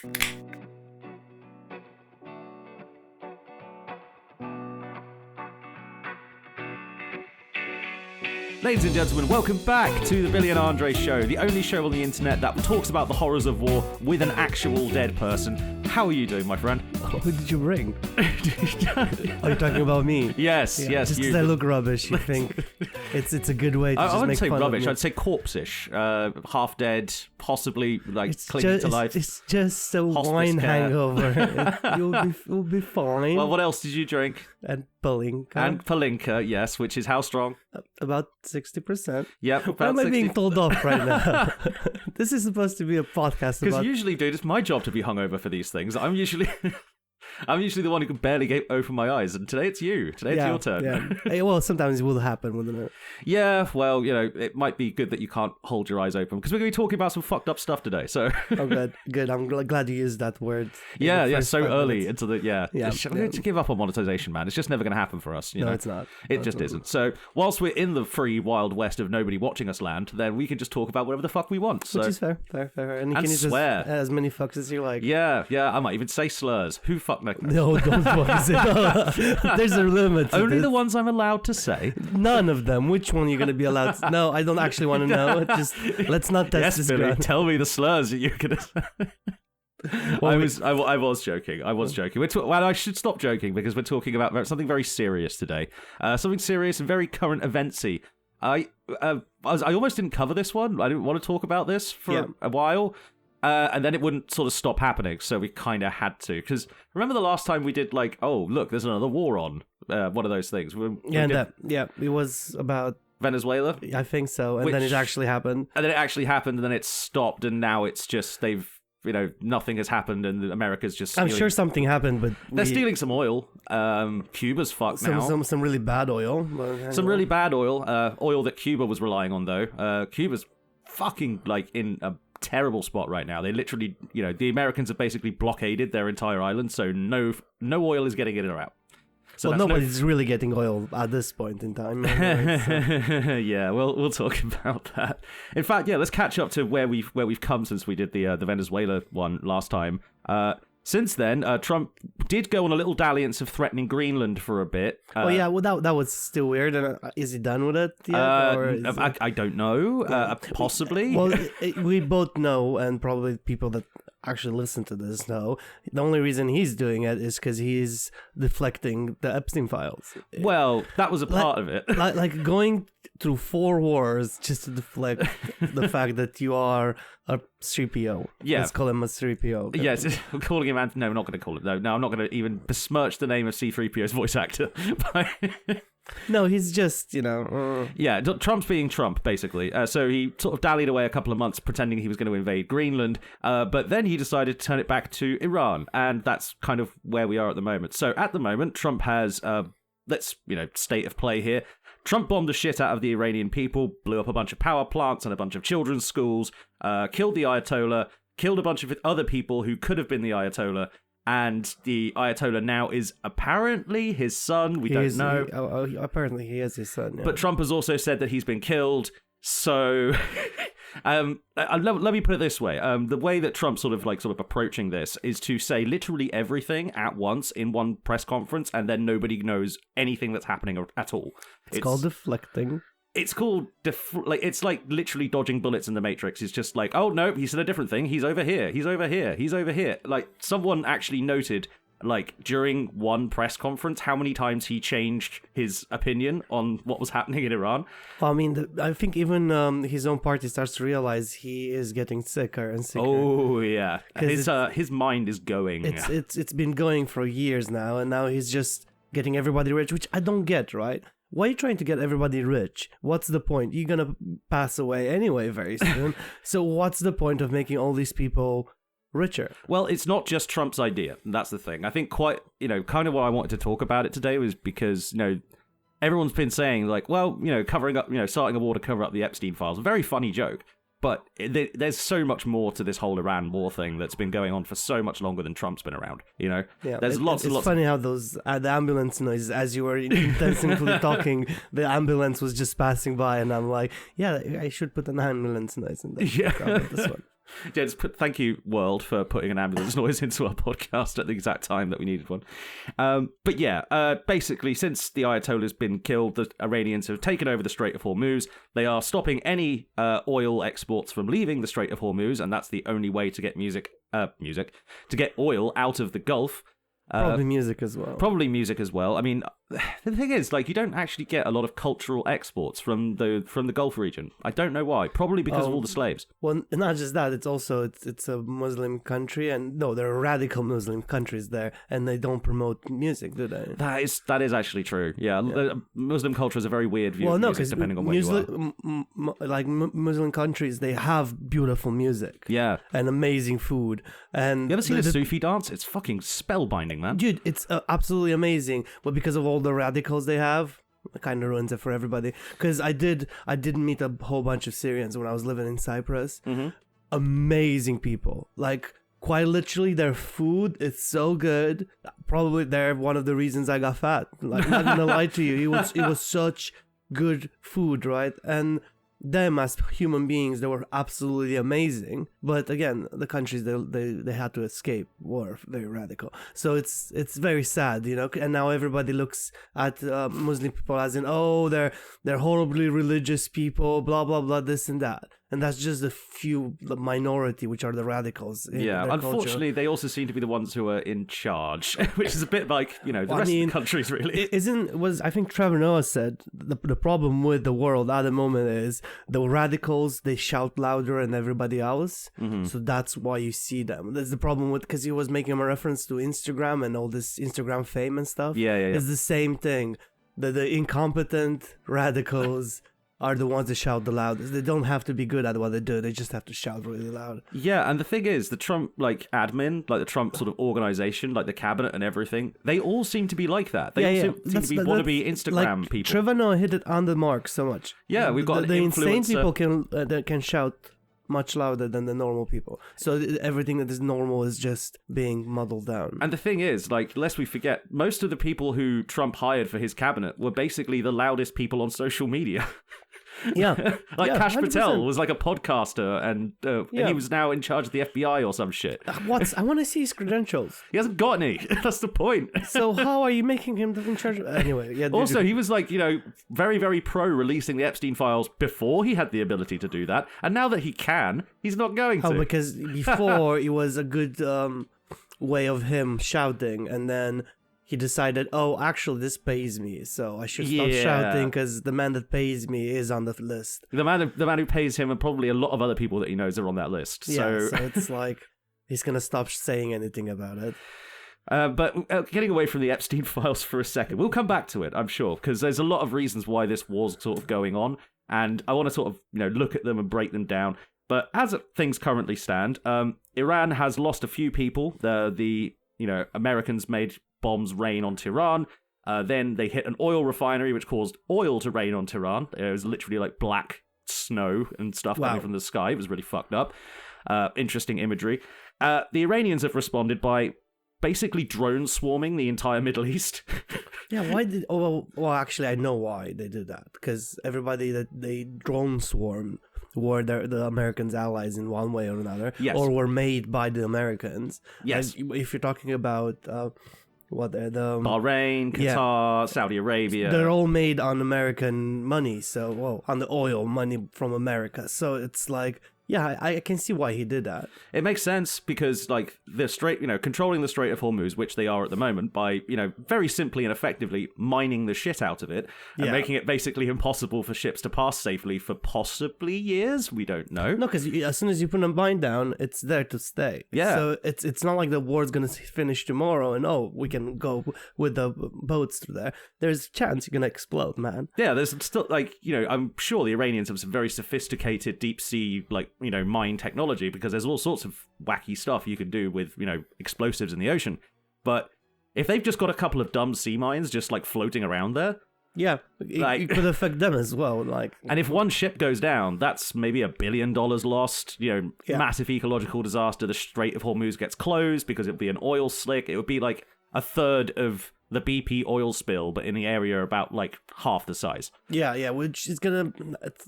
Ladies and gentlemen, welcome back to the B&A Show, the only show on the internet that talks about the horrors of war with an actual dead person. How are you doing, my friend? Who did you bring? Are you talking about me? Yes, yeah, yes. Just because I look rubbish, you think it's a good way to I just wouldn't make say fun rubbish. of me. I'd say corpse-ish, half dead, possibly like clinging to life. It's just a Hospice wine care. hangover. You'll be fine. Well, what else did you drink? And Palinka. And Palinka, yes, which is how strong? About 60%. Yep. Why am I being told off right now? This is supposed to be a podcast Because about... usually, dude, it's my job to be hungover for these things. I'm usually the one who can barely open my eyes, and today it's you. Today it's your turn. Yeah. Hey, well, sometimes it will happen, wouldn't it? Yeah, well, it might be good that you can't hold your eyes open, because we're going to be talking about some fucked up stuff today, so... Oh, good. I'm glad you used that word. Yeah, so early into the... Yeah. Yeah. We need to give up on monetization, man. It's just never going to happen for us, you know? It's not. It just isn't. So, whilst we're in the free wild west of nobody watching us land, then we can just talk about whatever the fuck we want. So. Which is fair. And you can use swear. as many fucks as you like. Yeah, I might even say slurs. Who fuck no. No, don't fuck it. There's a limit to Only this. the ones I'm allowed to say. None of them. Which one are you going to be allowed to... No, I don't actually want to know. Just let's not test this Billy, ground. tell me the slurs that you're going to say. I was joking. Well, I should stop joking because we're talking about something very serious today. Something serious and very current eventsy. I almost didn't cover this one. I didn't want to talk about this for a while. And then it wouldn't sort of stop happening, so we kind of had to. Because remember the last time we did like, oh, look, there's another war on. One of those things. It was about... Venezuela? I think so. And then it actually happened. And then it actually happened, and then it stopped, and now it's just, nothing has happened, and America's just stealing. I'm sure something happened, but... They're stealing some oil. Cuba's fucked now. Some really bad oil. Some really bad oil. Oil that Cuba was relying on, though. Cuba's fucking, in a terrible spot right now. They literally, the Americans have basically blockaded their entire island, so no oil is getting in or out. So nobody's really getting oil at this point in time. Yeah, we'll talk about that. In fact, let's catch up to where we've come since we did the Venezuela one last time. Since then, Trump did go on a little dalliance of threatening Greenland for a bit. That was still weird. And is he done with it yet? I don't know. Possibly. Well, we both know, and probably people that actually listen to this know, the only reason he's doing it is because he's deflecting the Epstein files. Well, that was a part of it. like going through 4 wars just to deflect the fact that you are a 3PO. Yeah. Let's call him a 3PO. Yes, I'm calling him... No, I'm not going to call it, though. No, I'm not going to even besmirch the name of C-3PO's voice actor. No, he's just, Yeah, Trump's being Trump, basically. So he sort of dallied away a couple of months pretending he was going to invade Greenland, but then he decided to turn it back to Iran, and that's kind of where we are at the moment. So at the moment, Trump has... state of play here. Trump bombed the shit out of the Iranian people, blew up a bunch of power plants and a bunch of children's schools, killed the Ayatollah, killed a bunch of other people who could have been the Ayatollah, and the Ayatollah now is apparently his son. We don't know. Apparently he is his son. Yeah. But Trump has also said that he's been killed. So let me put it this way. The way that Trump's sort of approaching this is to say literally everything at once in one press conference, and then nobody knows anything that's happening at all. It's called deflecting. It's called it's like literally dodging bullets in the Matrix. It's just like, oh no, he said a different thing. He's over here. He's over here. He's over here. Like someone actually noted, during one press conference, how many times he changed his opinion on what was happening in Iran. Well, I mean, I think even his own party starts to realize he is getting sicker and sicker. Oh yeah, his mind is going. It's been going for years now, and now he's just getting everybody rich, which I don't get. Right? Why are you trying to get everybody rich? What's the point? You're gonna pass away anyway very soon. So what's the point of making all these people richer? Well, it's not just Trump's idea. That's the thing. I think kind of why I wanted to talk about it today was because, everyone's been saying covering up, starting a war to cover up the Epstein files. A very funny joke. But there's so much more to this whole Iran war thing that's been going on for so much longer than Trump's been around, Yeah, there's lots and lots. It's funny how those the ambulance noises, as you were intensively talking, the ambulance was just passing by, and I'm like, yeah, I should put an ambulance noise in there. Yeah. This one. Yeah, thank you, world, for putting an ambulance noise into our podcast at the exact time that we needed one. But yeah, basically, since the Ayatollah's been killed, the Iranians have taken over the Strait of Hormuz. They are stopping any oil exports from leaving the Strait of Hormuz, and that's the only way to get to get oil out of the Gulf. Probably music as well. Probably music as well. I mean, the thing is, like, you don't actually get a lot of cultural exports from the Gulf region. I don't know why. Probably because of all the slaves. Well, not just that. It's also it's a Muslim country, and no, there are radical Muslim countries there, and they don't promote music, do they? That is actually true. Yeah. Muslim culture is a very weird view of music, depending on where you are. Muslim countries, they have beautiful music. Yeah. And amazing food. And you ever seen a Sufi dance? It's fucking spellbinding, man. Dude, it's absolutely amazing. But because of all the radicals they have, it kind of ruins it for everybody. Because I did meet a whole bunch of Syrians when I was living in Cyprus. Mm-hmm. Amazing people. Like, quite literally, their food is so good. Probably they're one of the reasons I got fat. Like, not gonna lie to you, it was such good food, right? And them as human beings, they were absolutely amazing. But again, the countries they had to escape were very radical. So it's very sad, you know. And now everybody looks at Muslim people as in, oh, they're horribly religious people, blah blah blah, this and that. And that's just the minority, which are the radicals. Yeah, unfortunately, they also seem to be the ones who are in charge, which is a bit like, you know, the rest of the countries, really. I think Trevor Noah said the problem with the world at the moment is the radicals, they shout louder than everybody else. Mm-hmm. So that's why you see them. That's the problem with, because he was making a reference to Instagram and all this Instagram fame and stuff. Yeah. It's the same thing. The incompetent radicals are the ones that shout the loudest. They don't have to be good at what they do. They just have to shout really loud. Yeah, and the thing is, the Trump, like, admin, like the Trump sort of organization, like the cabinet and everything, they all seem to be like that. They all seem to be wannabe Instagram people. Trevor Noah hit it on the mark so much. Yeah, we've got the an insane influencer. people can shout much louder than the normal people. So everything that is normal is just being muddled down. And the thing is, like, lest we forget, most of the people who Trump hired for his cabinet were basically the loudest people on social media. Yeah. Like, yeah, Kash 100%. Patel was like a podcaster, and he was now in charge of the FBI or some shit. I want to see his credentials. He hasn't got any. That's the point. So how are you making him in charge of... Anyway, yeah. Also, he was like, you know, very, very pro releasing the Epstein files before he had the ability to do that. And now that he can, he's not going to. Oh, because before it was a good way of him shouting, and then he decided, oh, actually, this pays me, so I should stop shouting because the man that pays me is on the list. The man who pays him and probably a lot of other people that he knows are on that list. Yeah, so it's like he's going to stop saying anything about it. But getting away from the Epstein files for a second, we'll come back to it, I'm sure, because there's a lot of reasons why this war's sort of going on, and I want to sort of, you know, look at them and break them down. But as things currently stand, Iran has lost a few people. The Americans made bombs rain on Tehran. Then they hit an oil refinery, which caused oil to rain on Tehran. It was literally like black snow and stuff coming from the sky. It was really fucked up. Interesting imagery. The Iranians have responded by basically drone swarming the entire Middle East. Yeah, why did... well, actually, I know why they did that. Because everybody that they drone swarmed were the Americans' allies in one way or another. Yes. Or were made by the Americans. Yes. And if you're talking about... Bahrain, Qatar, Saudi Arabia. They're all made on American money, on the oil money from America. So it's like, yeah, I can see why he did that. It makes sense because, like, the controlling the Strait of Hormuz, which they are at the moment, by, very simply and effectively mining the shit out of it and making it basically impossible for ships to pass safely for possibly years. We don't know. No, because as soon as you put a mine down, it's there to stay. Yeah. So it's not like the war's going to finish tomorrow and, we can go with the boats through there. There's a chance you're going to explode, man. Yeah, there's still, I'm sure the Iranians have some very sophisticated deep sea, mine technology, because there's all sorts of wacky stuff you can do with, explosives in the ocean. But if they've just got a couple of dumb sea mines just floating around there, yeah, it could affect them as well. And if one ship goes down, that's maybe $1 billion lost. Massive ecological disaster. The Strait of Hormuz gets closed because it'd be an oil slick. It would be a third of the BP oil spill, but in the area about like half the size. Yeah, which is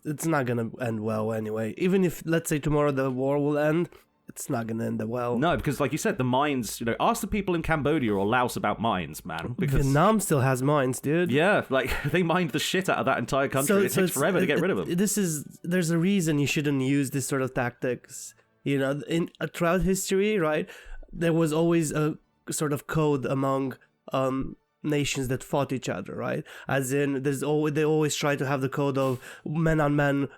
it's not gonna end well anyway. Even if, let's say, tomorrow the war will end, it's not gonna end well. No, because like you said, the mines, ask the people in Cambodia or Laos about mines, man. Because Vietnam still has mines, dude. Yeah, like they mined the shit out of that entire country. It takes forever to get rid of them. There's a reason you shouldn't use this sort of tactics. Throughout history, right, there was always a sort of code among nations that fought each other, right? As in, they always try to have the code of man on man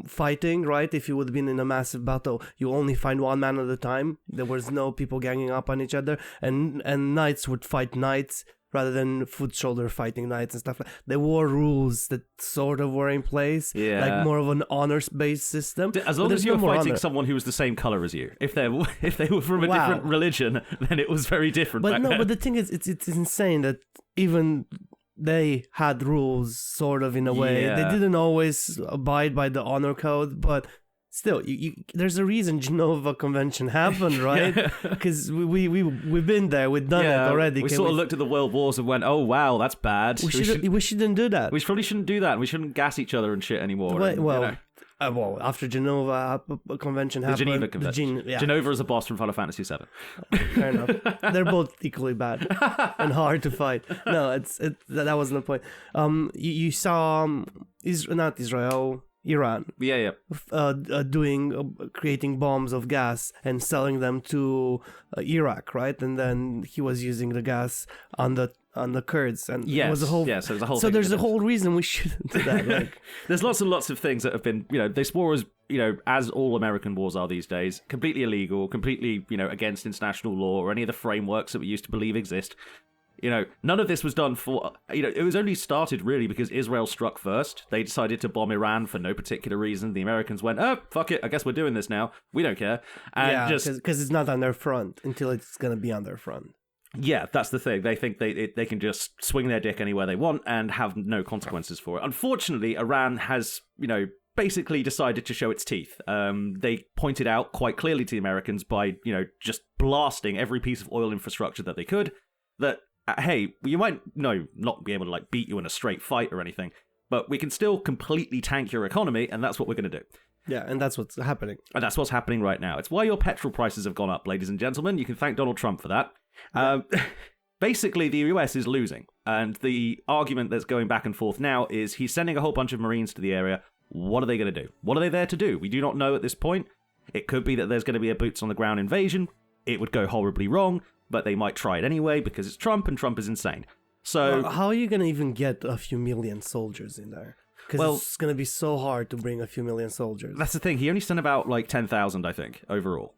fighting, right? If you would have been in a massive battle, you only find one man at a time. There was no people ganging up on each other, and knights would fight knights rather than foot shoulder fighting knights and stuff. There were rules that sort of were in place, like more of an honors-based system. As long as you were fighting someone who was the same color as you, if they were from a different religion, then it was very different. But the thing is, it's insane that even they had rules, sort of, in a way. They didn't always abide by the honor code, but still, there's a reason Geneva Convention happened, right? Because we've been there, we've done it already. We sort of looked at the world wars and went, "Oh wow, that's bad. We shouldn't do that. We probably shouldn't do that. We shouldn't gas each other and shit anymore." After Geneva Convention happened, the Geneva Convention. Genova is a boss from Final Fantasy VII. Fair enough. They're both equally bad and hard to fight. No, that wasn't the point. You saw not Israel. Iran, creating bombs of gas and selling them to Iraq, right? And then he was using the gas on the Kurds, and it was a whole. Yeah, so there's a whole. So there's a whole reason we shouldn't do that. Like, there's lots and lots of things that have been, this war is, as all American wars are these days, completely illegal, completely, against international law or any of the frameworks that we used to believe exist. None of this was done for, it was only started really because Israel struck first. They decided to bomb Iran for no particular reason. The Americans went, oh, fuck it, I guess we're doing this now. We don't care. And because it's not on their front until it's going to be on their front. Yeah, that's the thing. They think they can just swing their dick anywhere they want and have no consequences for it. Unfortunately, Iran has, basically decided to show its teeth. They pointed out quite clearly to the Americans by, just blasting every piece of oil infrastructure that they could, that hey, you might not be able to beat you in a straight fight or anything, but we can still completely tank your economy, and that's what we're going to do. Yeah, and that's what's happening. And that's what's happening right now. It's why your petrol prices have gone up, ladies and gentlemen. You can thank Donald Trump for that. Yeah. Basically, the US is losing, and the argument that's going back and forth now is he's sending a whole bunch of Marines to the area. What are they going to do? What are they there to do? We do not know at this point. It could be that there's going to be a boots-on-the-ground invasion. It would go horribly wrong, but they might try it anyway because it's Trump, and Trump is insane. So how are you going to even get a few million soldiers in there? Because it's going to be so hard to bring a few million soldiers. That's the thing. He only sent about 10,000, I think, overall.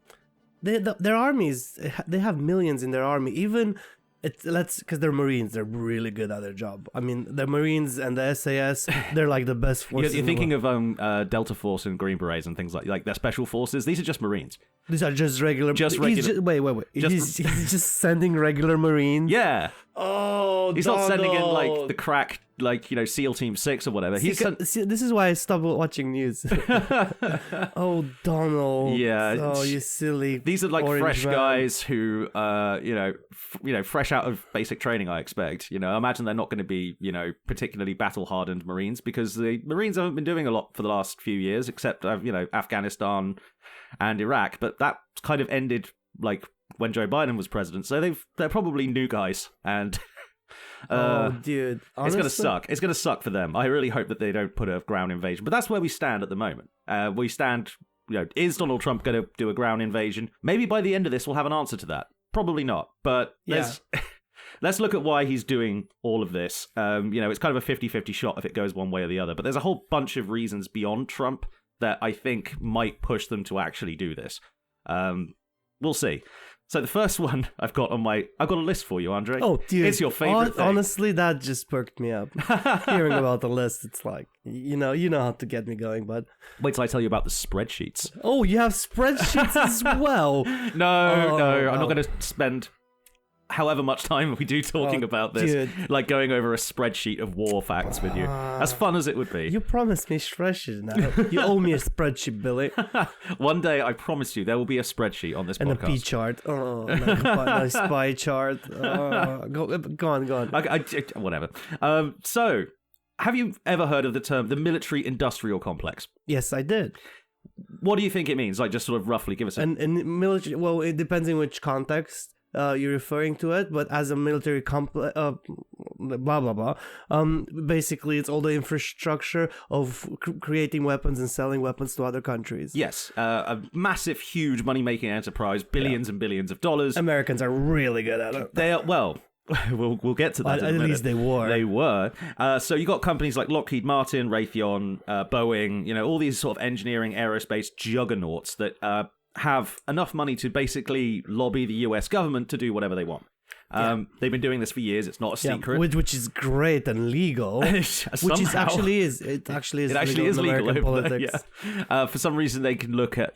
Their armies, they have millions in their army. Even because they're Marines, they're really good at their job. I mean, the Marines and the SAS, they're like the best forces. You're thinking of Delta Force and Green Berets and things like their special forces. These are just Marines. These are just regular. Wait. He's just sending regular Marines. Yeah. Oh, he's not sending in the crack SEAL Team 6 or whatever. See, this is why I stopped watching news. Oh, Donald. Yeah. Oh, you silly. These are fresh guys who, fresh out of basic training, I expect. I imagine they're not going to be, particularly battle hardened Marines, because the Marines haven't been doing a lot for the last few years, except, Afghanistan and Iraq. But that kind of ended when Joe Biden was president. So they're probably new guys, and dude, honestly, it's gonna suck. It's gonna suck for them. I really hope that they don't put a ground invasion. But that's where we stand at the moment. We stand. Is Donald Trump going to do a ground invasion? Maybe by the end of this, we'll have an answer to that. Probably not. But let's look at why he's doing all of this. It's kind of a 50-50 shot if it goes one way or the other. But there's a whole bunch of reasons beyond Trump that I think might push them to actually do this. We'll see. So the first one I've got a list for you, Andre. Oh, dude. It's your favorite thing. Honestly, that just perked me up. Hearing about the list, it's like, you know how to get me going, bud. Wait till I tell you about the spreadsheets. Oh, you have spreadsheets as well. No, I'm not going to spend however much time we do talking about this, dude. like going over a spreadsheet of war facts with you. As fun as it would be. You promised me spreadsheet now. You owe me a spreadsheet, Billy. One day, I promise you, there will be a spreadsheet on this And podcast. a P chart. Oh, nice pie chart. Oh, go on. Whatever. So, have you ever heard of the term the military-industrial complex? Yes, I did. What do you think it means? Like, just sort of roughly give us a... And military, well, it depends in which context you're referring to it, but as a military complex, blah, blah, blah. Basically, it's all the infrastructure of creating weapons and selling weapons to other countries. Yes, a massive, huge money-making enterprise, billions and billions of dollars. Americans are really good at it. They are, well... We'll get to that. At least they were. They were. So you got companies like Lockheed Martin, Raytheon, Boeing. You know, all these sort of engineering, aerospace juggernauts that have enough money to basically lobby the U.S. government to do whatever they want. They've been doing this for years. It's not a secret. Which is great and legal. Which is actually is. It actually is. It actually is legal. American politics. Yeah. For some reason, they can look at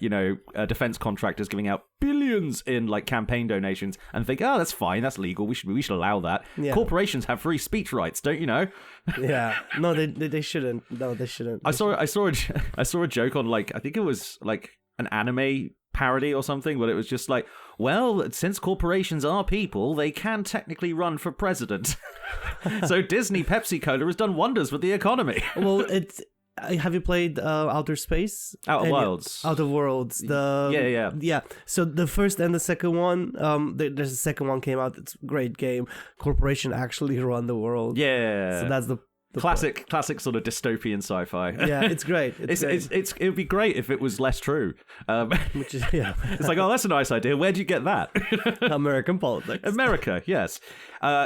defense contractors giving out billions in like campaign donations and think, oh, that's fine, that's legal. We should allow that. Yeah. Corporations have free speech rights, don't you know? Yeah. No, they shouldn't. No, they shouldn't. I saw a joke on like I think it was like an anime parody or something, but it was just like, well, since corporations are people, they can technically run for president. So Disney Pepsi Cola has done wonders with the economy. Well, have you played Outer Space? Outer Worlds. Outer Worlds. Yeah. So the first and the second one, there's a second one came out. It's a great game. Corporation actually run the world. Yeah. So that's the classic sort of dystopian sci-fi. Yeah, it's great. It would be great if it was less true. Which is it's like, oh, that's a nice idea. Where'd you get that? American politics. America, yes.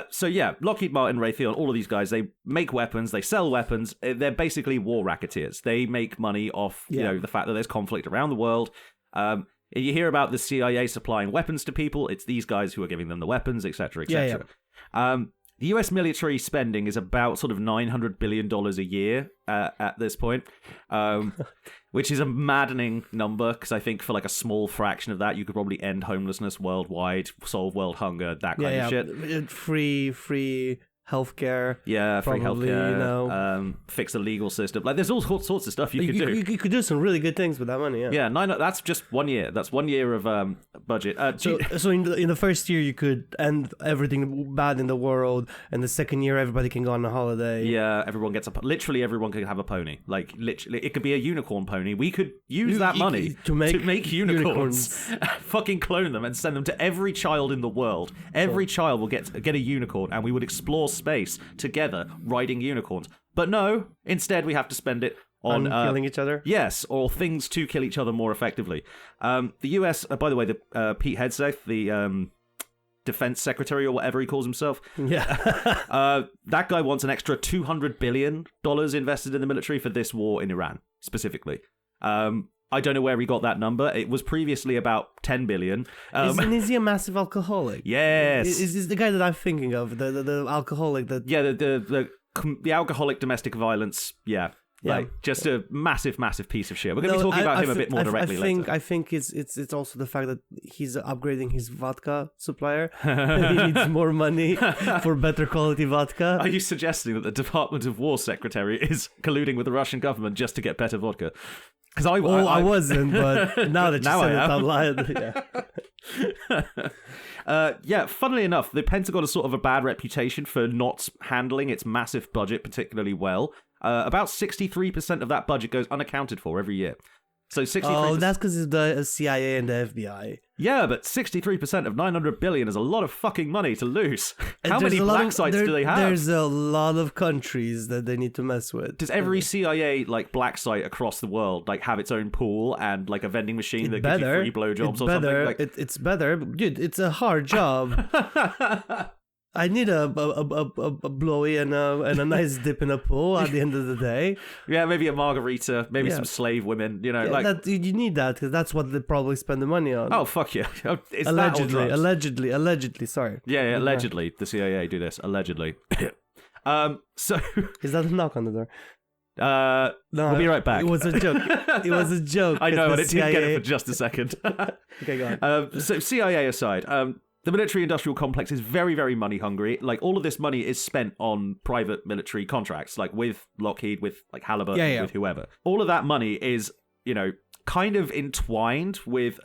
So yeah, Lockheed Martin, Raytheon, all of these guys, they make weapons, they sell weapons. They're basically war racketeers. They make money off the fact that there's conflict around the world. You hear about the CIA supplying weapons to people. It's these guys who are giving them the weapons, etc., etc. The US military spending is about sort of $900 billion a year at this point, which is a maddening number because I think for like a small fraction of that, you could probably end homelessness worldwide, solve world hunger, that kind of shit. Free healthcare. Yeah, free probably, healthcare. Fix the legal system. Like, there's all sorts of stuff you could do. You could do some really good things with that money. Yeah. Yeah, that's just 1 year. That's 1 year of budget. So in the first year you could end everything bad in the world, and the second year everybody can go on a holiday. Yeah, everyone gets literally everyone can have a pony. Like literally, it could be a unicorn pony. We could use that money to make unicorns. Fucking clone them and send them to every child in the world. Every child will get a unicorn, and we would explore space together riding unicorns. But no, instead we have to spend it on killing each other. Yes, or things to kill each other more effectively. The US, by the way, Pete Hegseth, the defense secretary or whatever he calls himself. Yeah. That guy wants an extra $200 billion invested in the military for this war in Iran, specifically. I don't know where he got that number. It was previously about 10 billion. Is he a massive alcoholic? Yes. Is the guy that I'm thinking of, the alcoholic that... Yeah, the alcoholic domestic violence, yeah. Like, just a massive piece of shit. We're going to be talking about him a bit more directly later. I think it's also the fact that he's upgrading his vodka supplier. He needs more money for better quality vodka. Are you suggesting that the Department of War Secretary is colluding with the Russian government just to get better vodka? Because I wasn't, but now that you said it out loud, yeah. Funnily enough, the Pentagon has sort of a bad reputation for not handling its massive budget particularly well. About 63% of that budget goes unaccounted for every year. So 63%. Oh, that's because it's the CIA and the FBI. Yeah, but 63% of $900 billion is a lot of fucking money to lose. How many black sites do they have? There's a lot of countries that they need to mess with. Does every CIA like black site across the world like have its own pool and like a vending machine that gives you free blowjobs or something? Like... It's better, dude. It's a hard job. I need a blowy and a nice dip in a pool at the end of the day. Yeah, maybe a margarita, maybe some slave women. You know, like you need that because that's what they probably spend the money on. Oh fuck yeah! Allegedly. Sorry. Yeah, allegedly the CIA do this. Allegedly. So is that a knock on the door? No, we'll be right back. It was a joke. I know, but it didn't get it for just a second. Okay, go on. So CIA aside, the military-industrial complex is very, very money-hungry. Like, all of this money is spent on private military contracts, like with Lockheed, with like Halliburton, with whoever. All of that money is, kind of entwined with,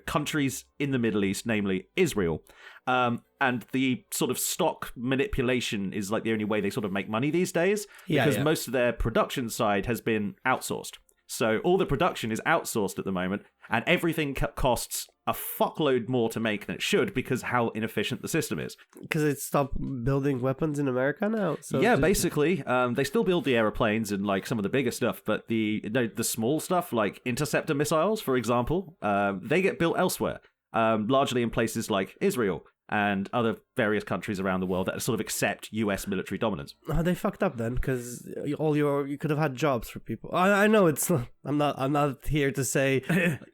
countries in the Middle East, namely Israel. And the sort of stock manipulation is like the only way they sort of make money these days, because most of their production side has been outsourced. So all the production is outsourced at the moment, and everything costs a fuckload more to make than it should because how inefficient the system is. Because it stopped building weapons in America now. So yeah, basically, they still build the aeroplanes and like some of the bigger stuff, but the small stuff like interceptor missiles, for example, they get built elsewhere, largely in places like Israel and other various countries around the world that sort of accept US military dominance. Oh, they fucked up then, because you could have had jobs for people. I know it's I'm not here to say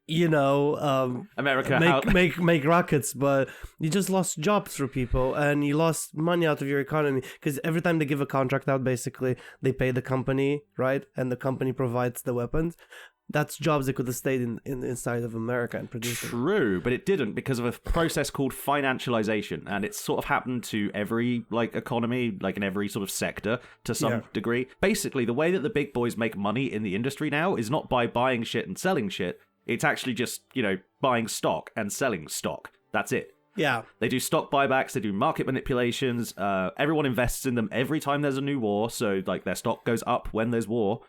America make rockets, but you just lost jobs for people and you lost money out of your economy, because every time they give a contract out, basically they pay the company, right, and the company provides the weapons. That's jobs that could have stayed inside of America and produced. True, but it didn't because of a process called financialization, and it's sort of happened to every like economy, like in every sort of sector to some degree. Basically, the way that the big boys make money in the industry now is not by buying shit and selling shit. It's actually just, buying stock and selling stock. That's it. Yeah. They do stock buybacks, they do market manipulations, everyone invests in them every time there's a new war, so like their stock goes up when there's war.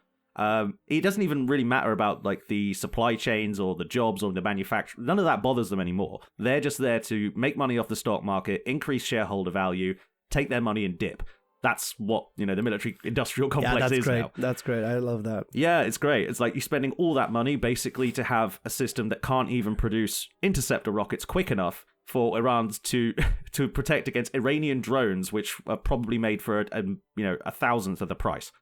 It doesn't even really matter about like the supply chains or the jobs or the manufacturing. None of that bothers them anymore. They're just there to make money off the stock market, increase shareholder value, take their money and dip. That's what, the military industrial complex is great. now. That's great. I love that. Yeah, it's great. It's like you're spending all that money basically to have a system that can't even produce interceptor rockets quick enough for Iran to protect against Iranian drones, which are probably made for a thousandth of the price.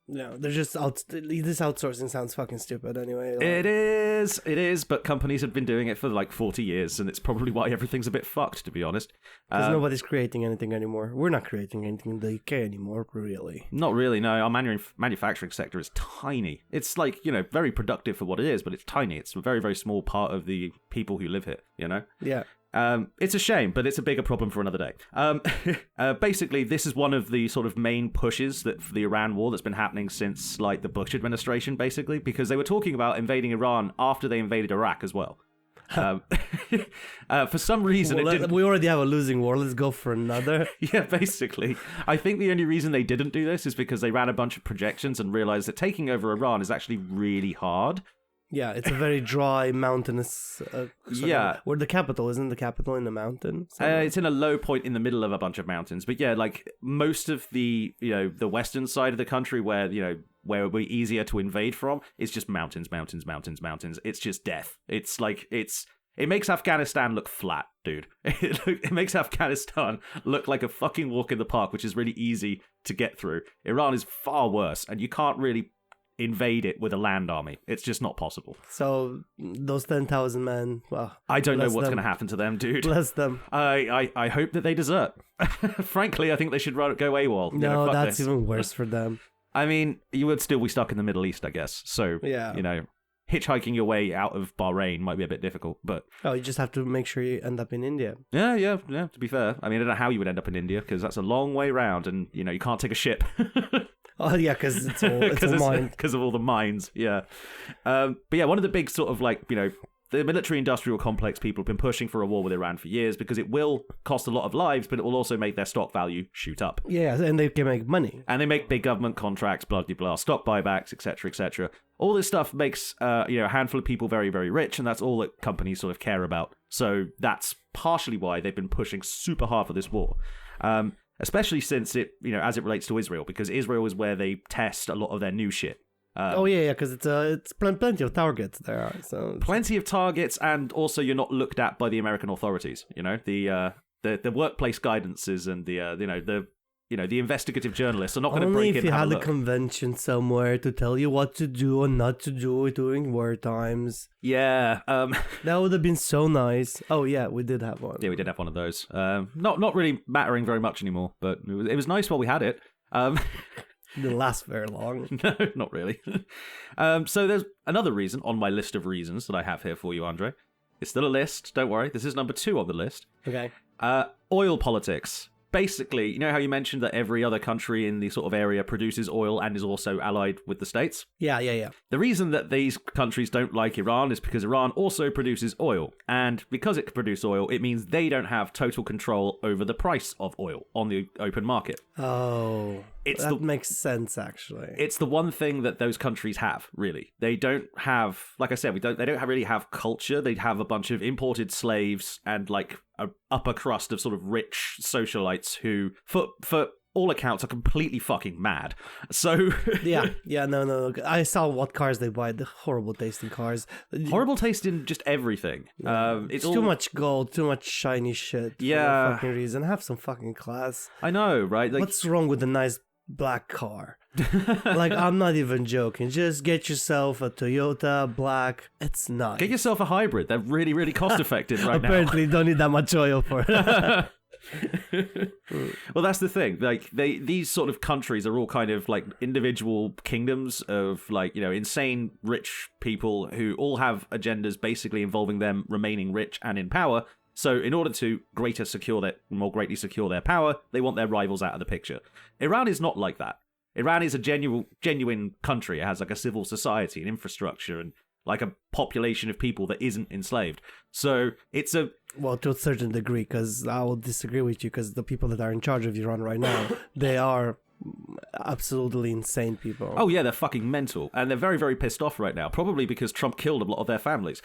Yeah, they're just this outsourcing sounds fucking stupid anyway. Like... It is, but companies have been doing it for like 40 years, and it's probably why everything's a bit fucked, to be honest. Because nobody's creating anything anymore. We're not creating anything in the UK anymore, really. Not really, no. Our manufacturing sector is tiny. It's like, very productive for what it is, but it's tiny. It's a very, very small part of the people who live here, Yeah. It's a shame, but it's a bigger problem for another day. Basically, this is one of the sort of main pushes for the Iran war that's been happening since like the Bush administration, basically, because they were talking about invading Iran after they invaded Iraq as well. For some reason, we already have a losing war. Let's go for another. Yeah, basically. I think the only reason they didn't do this is because they ran a bunch of projections and realized that taking over Iran is actually really hard. Yeah, it's a very dry, mountainous... where the capital, isn't the capital in the mountain? It's in a low point in the middle of a bunch of mountains. But yeah, like most of the, the western side of the country where it would be easier to invade from is just mountains. It's just death. It's like, it makes Afghanistan look flat, dude. It makes Afghanistan look like a fucking walk in the park, which is really easy to get through. Iran is far worse, and you can't really invade it with a land army. It's just not possible. So those 10,000 men, well, I don't know what's going to happen to them, dude. Bless them. I hope that they desert. Frankly, I think they should go AWOL. No, that's even worse for them. I mean, you would still be stuck in the Middle East, I guess. So, hitchhiking your way out of Bahrain might be a bit difficult, but... Oh, you just have to make sure you end up in India. Yeah, to be fair. I mean, I don't know how you would end up in India, because that's a long way round, and, you can't take a ship. Oh, yeah, because it's all mines. Because of all the mines, yeah. But yeah, one of the big sort of like, the military-industrial complex people have been pushing for a war with Iran for years because it will cost a lot of lives, but it will also make their stock value shoot up. Yeah, and they can make money. And they make big government contracts, blah, blah, blah, stock buybacks, etc., etc. All this stuff makes, a handful of people very, very rich, and that's all that companies sort of care about. So that's partially why they've been pushing super hard for this war. Especially since it, as it relates to Israel, because Israel is where they test a lot of their new shit. Because it's plenty of targets there. So plenty of targets, and also you're not looked at by the American authorities. The workplace guidances and the investigative journalists are not going to break in. Only if you had a convention somewhere to tell you what to do and not to do during war times. Yeah, that would have been so nice. Oh yeah, we did have one. Yeah, we did have one of those. Not really mattering very much anymore, but it was nice while we had it. Didn't last very long. No, not really. So there's another reason on my list of reasons that I have here for you, Andre. It's still a list. Don't worry. This is number 2 on the list. Okay. Oil politics. Basically, you know how you mentioned that every other country in the sort of area produces oil and is also allied with the States? Yeah. The reason that these countries don't like Iran is because Iran also produces oil. And because it can produce oil, it means they don't have total control over the price of oil on the open market. Oh, that makes sense, actually. It's the one thing that those countries have, really. They don't have, like I said, they don't really have culture. They have a bunch of imported slaves and like a upper crust of sort of rich socialites who, for all accounts, are completely fucking mad. So yeah, no. I saw what cars they buy. The horrible tasting cars. Horrible taste in just everything. Yeah. It's too much gold, too much shiny shit. Yeah, for no fucking reason. Have some fucking class. I know, right? Like, what's wrong with a nice black car? Like, I'm not even joking. Just get yourself a Toyota black. It's nice. Get yourself a hybrid. They're really, really cost effective right now. Apparently, you don't need that much oil for it. Well, that's the thing. Like, these sort of countries are all kind of like individual kingdoms of like, you know, insane rich people who all have agendas basically involving them remaining rich and in power. So in order to more greatly secure their power, they want their rivals out of the picture. Iran is not like that. Iran is a genuine country. It has like a civil society and infrastructure and like a population of people that isn't enslaved. So it's a... Well, to a certain degree, because I will disagree with you, because the people that are in charge of Iran right now, they are absolutely insane people. Oh yeah, they're fucking mental. And they're very, very pissed off right now. Probably because Trump killed a lot of their families.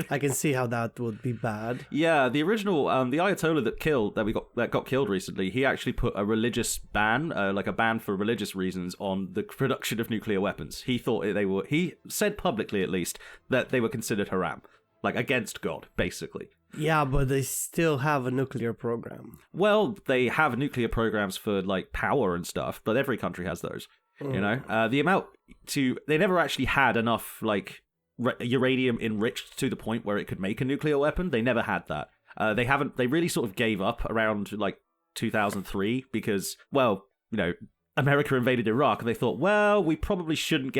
I can see how that would be bad. Yeah, the original, the Ayatollah that got killed recently, he actually put a religious ban, like a ban for religious reasons, on the production of nuclear weapons. He thought he said publicly at least, that they were considered haram. Like, against God, basically. Yeah, but they still have a nuclear program. Well, they have nuclear programs for, like, power and stuff, but every country has those, you know? They never actually had enough, like, uranium enriched to the point where it could make a nuclear weapon. They never had that. They really sort of gave up around, like, 2003 because, well, you know, America invaded Iraq and they thought, well, we probably shouldn't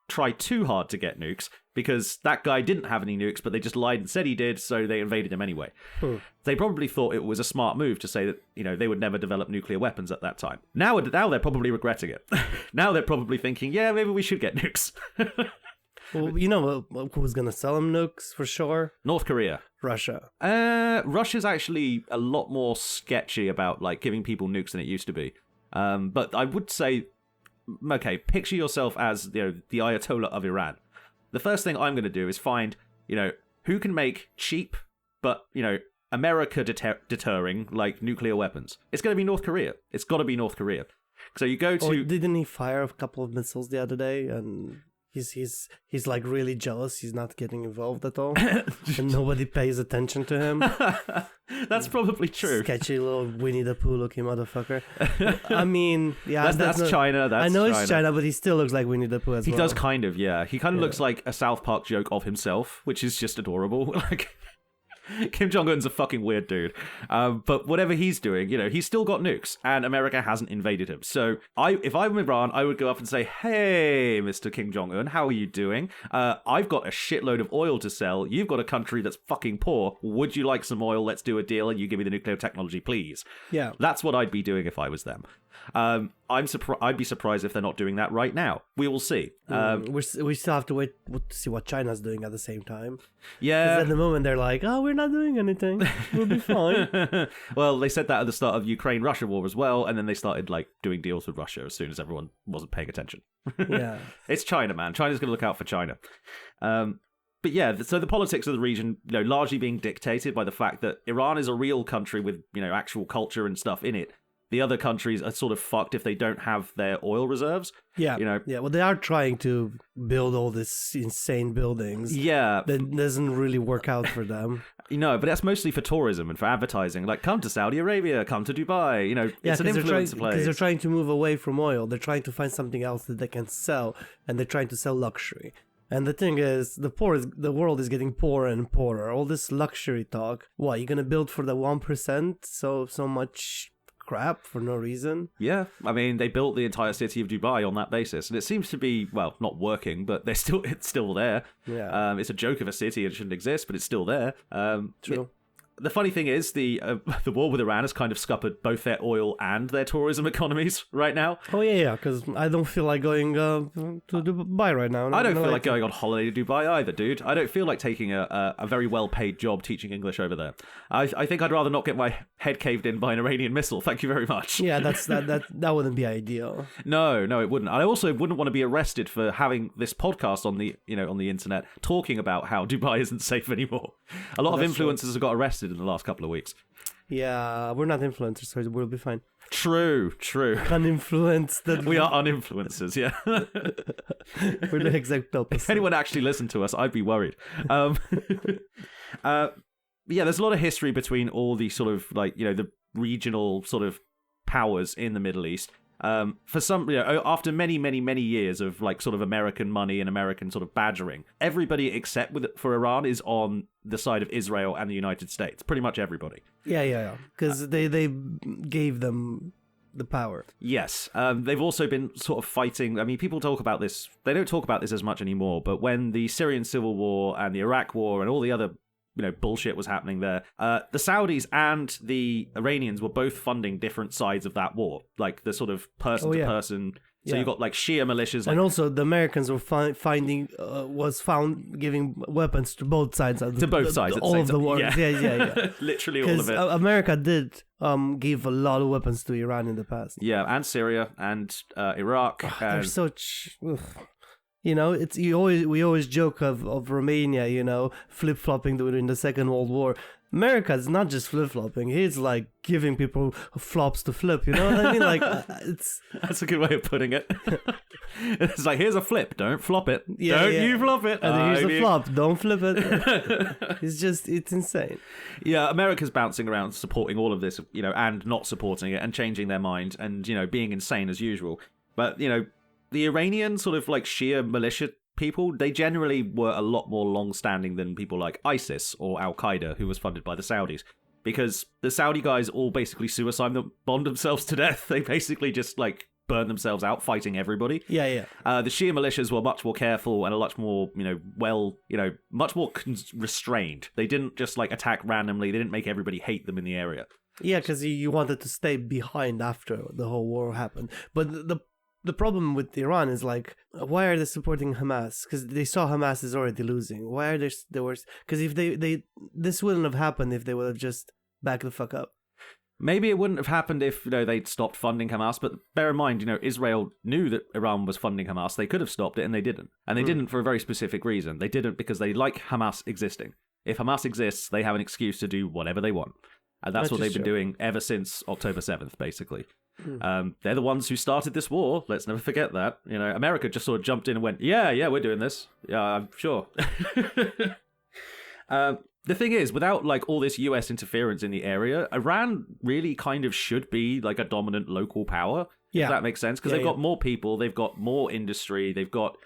try too hard to get nukes because that guy didn't have any nukes, but they just lied and said he did, so they invaded him anyway. They probably thought it was a smart move to say that, you know, they would never develop nuclear weapons at that time. Now they're probably regretting it. Now they're probably thinking, yeah, maybe we should get nukes. Well, you know who's going to sell them nukes for sure? North Korea. Russia. Russia's actually a lot more sketchy about, like, giving people nukes than it used to be. But I would say, okay, picture yourself as, you know, the Ayatollah of Iran. The first thing I'm going to do is find, you know, who can make cheap, but, you know, America deterring, like, nuclear weapons. It's going to be North Korea. It's got to be North Korea. So you go to... didn't he fire a couple of missiles the other day? And he's like really jealous. He's not getting involved at all. And nobody pays attention to him. That's probably true. Sketchy little Winnie the Pooh looking motherfucker. I mean, yeah, that's China. I know it's China, but he still looks like Winnie the Pooh as well. He does kind of, yeah. He kind of looks like a South Park joke of himself, which is just adorable. Like, Kim Jong-un's a fucking weird dude. But whatever he's doing, you know, he's still got nukes, and America hasn't invaded him. So if I'm Iran, I would go up and say, hey, Mr. Kim Jong-un, how are you doing? I've got a shitload of oil to sell. You've got a country that's fucking poor. Would you like some oil? Let's do a deal, and you give me the nuclear technology, please. Yeah. That's what I'd be doing if I was them. I'd be surprised if they're not doing that right now. We will see. We still have to wait to see what China's doing at the same time. Yeah. Because at the moment they're like, oh, we're not doing anything. We'll be fine. Well, they said that at the start of Ukraine-Russia war as well, and then they started like doing deals with Russia as soon as everyone wasn't paying attention. Yeah. It's China, man. China's going to look out for China. But yeah, so the politics of the region, you know, largely being dictated by the fact that Iran is a real country with, you know, actual culture and stuff in it. The other countries are sort of fucked if they don't have their oil reserves. Yeah. You know? Yeah, well, they are trying to build all these insane buildings. Yeah. That doesn't really work out for them. You know, but that's mostly for tourism and for advertising. Like, come to Saudi Arabia, come to Dubai. You know, it's an influencer place. Because they're trying to move away from oil. They're trying to find something else that they can sell, and they're trying to sell luxury. And the thing is, the world is getting poorer and poorer. All this luxury talk. What, you're going to build for the 1%? So much crap for no reason. Yeah, I mean, they built the entire city of Dubai on that basis, and it seems to be, well, not working, but it's still there. Yeah. It's a joke of a city, it shouldn't exist, but it's still there. True. The funny thing is, the war with Iran has kind of scuppered both their oil and their tourism economies right now. Oh yeah, because I don't feel like going to Dubai right now. I don't feel like going on holiday to Dubai either, dude. I don't feel like taking a very well-paid job teaching English over there. I think I'd rather not get my head caved in by an Iranian missile. Thank you very much. Yeah, that wouldn't be ideal. No, it wouldn't. I also wouldn't want to be arrested for having this podcast on the internet talking about how Dubai isn't safe anymore. A lot of influencers have got arrested in the last couple of weeks. Yeah, we're not influencers, so we'll be fine. True. Uninfluenced. We are uninfluencers, yeah. We're the exact opposite. If anyone actually listened to us, I'd be worried. Yeah, there's a lot of history between all the sort of like, the regional sort of powers in the Middle East. For some, after many, many, many years of like sort of American money and American sort of badgering, everybody except for Iran is on the side of Israel and the United States. Pretty much everybody. Yeah. Because they gave them the power. Yes. They've also been sort of fighting. I mean, people talk about this. They don't talk about this as much anymore. But when the Syrian civil war and the Iraq war and all the other bullshit was happening there. The Saudis and the Iranians were both funding different sides of that war, like the sort of person to person. So you got like Shia militias, and also the Americans were found giving weapons to both sides. To both sides, all of the wars. Yeah. Literally all of it. America did give a lot of weapons to Iran in the past. Yeah, and Syria and Iraq. They're such. We always joke of Romania, flip flopping during the Second World War. America is not just flip flopping; it's like giving people flops to flip. You know what I mean? Like it's. That's a good way of putting it. It's like, here's a flip, don't flop it. Don't you flop it. And here's a flop, don't flip it. It's insane. Yeah, America's bouncing around supporting all of this, and not supporting it and changing their mind and being insane as usual. But the Iranian sort of like Shia militia people, they generally were a lot more long-standing than people like ISIS or Al-Qaeda, who was funded by the Saudis. Because the Saudi guys all basically bombed themselves to death. They basically just like burned themselves out fighting everybody. Yeah. The Shia militias were much more careful and a much more, much more restrained. They didn't just like attack randomly. They didn't make everybody hate them in the area. Yeah, because you wanted to stay behind after the whole war happened. But the problem with Iran is like, why are they supporting Hamas? Because they saw Hamas is already losing. Why are they worse? Because if this wouldn't have happened if they would have just backed the fuck up. Maybe it wouldn't have happened if they'd stopped funding Hamas. But bear in mind, Israel knew that Iran was funding Hamas. They could have stopped it, and they didn't. And they didn't for a very specific reason. They didn't because they like Hamas existing. If Hamas exists, they have an excuse to do whatever they want. And that's what they've been doing ever since October 7th, basically. They're the ones who started this war. Let's never forget that. America just sort of jumped in and went, yeah, we're doing this. Yeah, I'm sure. The thing is, without like all this US interference in the area, Iran really kind of should be like a dominant local power. Yeah. If that makes sense. Because they've got more people, they've got more industry, they've got,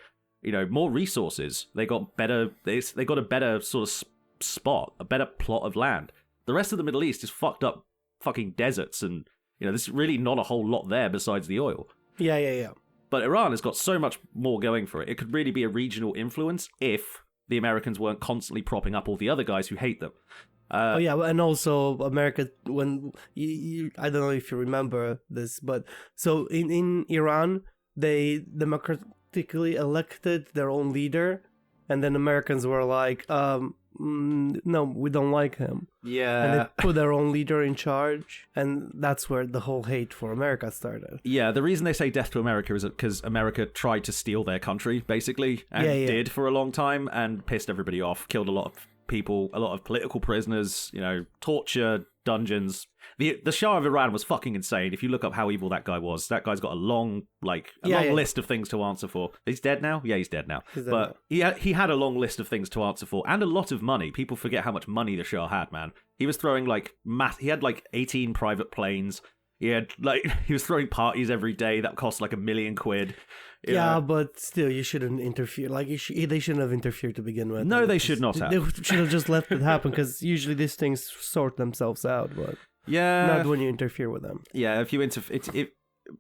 more resources. They got a better sort of spot, a better plot of land. The rest of the Middle East is fucked up fucking deserts and there's really not a whole lot there besides the oil. Yeah. But Iran has got so much more going for it. It could really be a regional influence if the Americans weren't constantly propping up all the other guys who hate them. And also America, when I don't know if you remember this, but so in Iran, they democratically elected their own leader, and then Americans were like, no, we don't like him. Yeah. And they put their own leader in charge, and that's where the whole hate for America started. Yeah, the reason they say death to America is because America tried to steal their country, basically, and did for a long time, and pissed everybody off, killed a lot of people, a lot of political prisoners, torture, dungeons. The Shah of Iran was fucking insane. If you look up how evil that guy was, that guy's got a long list of things to answer for. He's dead now? Yeah, he's dead now. But he had a long list of things to answer for, and a lot of money. People forget how much money the Shah had, man. He was throwing he had 18 private planes. He was throwing parties every day that cost like £1 million. Yeah, but still, you shouldn't interfere. They shouldn't have interfered to begin with. No, they should not have. They should have just left it happen, because usually these things sort themselves out. But Yeah. Not when you interfere with them. Yeah, if you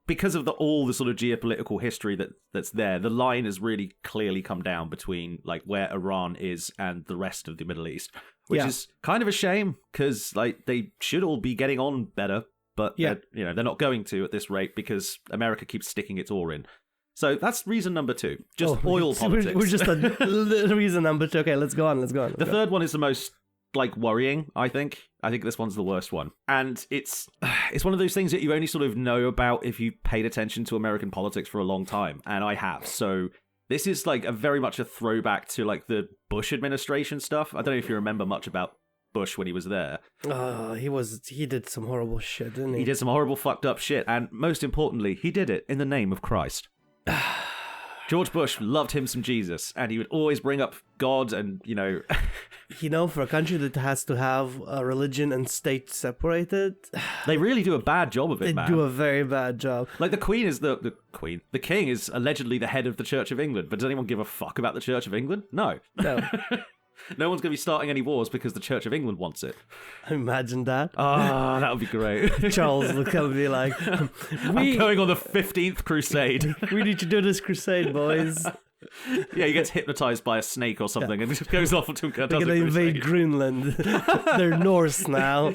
because of all the sort of geopolitical history that's there, the line has really clearly come down between like where Iran is and the rest of the Middle East, which is kind of a shame because like they should all be getting on better, but they're not going to at this rate because America keeps sticking its oar in. So that's reason number 2, just oil politics. We're just a reason number 2. Okay, let's go on. The third one is the most like worrying, I think. I think this one's the worst one. And it's one of those things that you only sort of know about if you paid attention to American politics for a long time. And I have. So this is like very much a throwback to like the Bush administration stuff. I don't know if you remember much about Bush when he was there. He did some horrible shit, didn't he? He did some horrible fucked up shit. And most importantly, he did it in the name of Christ. George Bush loved him some Jesus, and he would always bring up God and, for a country that has to have a religion and state separated... They really do a bad job of it, man. They do a very bad job. Like, the Queen is the Queen. The King is allegedly the head of the Church of England, but does anyone give a fuck about the Church of England? No. No. No one's going to be starting any wars because the Church of England wants it. Imagine that. That would be great. Charles will come and be like, I'm going on the 15th crusade. We need to do this crusade, boys. Yeah, he gets hypnotized by a snake or something and just goes off to They're going to invade Greenland. They're Norse now.